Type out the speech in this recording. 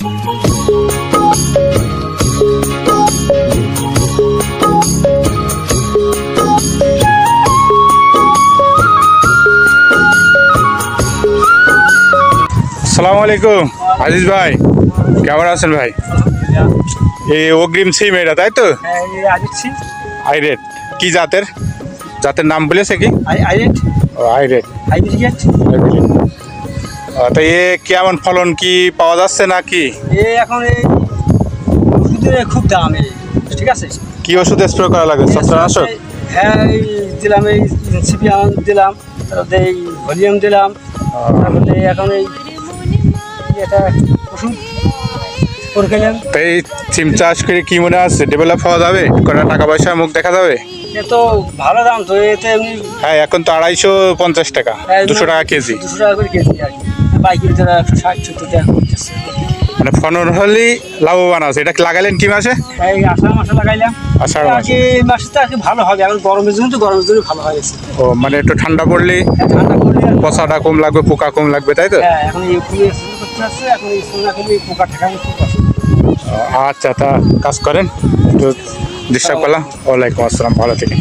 আসসালামু আলাইকুম আজিজ ভাই, কেমন আছেন ভাই? এই অগ্রিম সিম এটা, তাই তো? আইরেট কি জাতের? জাতের নাম বলেছে কি? ও আইরেট। তো এ কেমন ফলন কি পাওয়া যাচ্ছে নাকি? এখন এই ওষুধের খুব দাম, ঠিক আছে। কি ওষুধ স্প্রে করা লাগে? ছত্রাকনাশক? হ্যাঁ, এই দিলাম, এই সিপিয়াম দিলাম, তারপরে এই ভলিউম দিলাম, তারপরে এখন এই এটা ওষুধ করে খেলাম। তো এই সিম চাষ করে কি মনে আছে ডেভেলপ হওয়া যাবে? কোনো টাকা পয়সা মুখ দেখা যাবে? এ তো ভালো দাম তো, এতে এমনি। হ্যাঁ, এখন তো 250 টাকা, 200 টাকা কেজি। 200 টাকা করে কেজি আর কি। বাইকের তারা 160-70 টাকা করতেছে। মানে ফলন হলেই লাভবান আছে। এটা লাগাইলেন কি মাসে? এই আষাঢ় মাসে লাগাইলাম। আষাঢ় আর মাসে। কি এই মাসে তো আর কি ভালো হবে, এখন গরমের জন্য তো, গরমের জন্য ভালো হয়েছে। ও মানে একটু ঠান্ডা পড়লে ঠান্ডা করলে আর পচাটা কম লাগবে, পোকা কম লাগবে, তাই তো? হ্যাঁ, এখন এই ফুলে করতে আসছে, এখন এই ফুল না করলে এই পোকা ঠেকানো খুব কষ্ট। আচ্ছা, তা কাজ করেন, একটু ডিস্টার্ব করলাম। ওয়ালাইকুম আসসালাম, ভালো থেকে।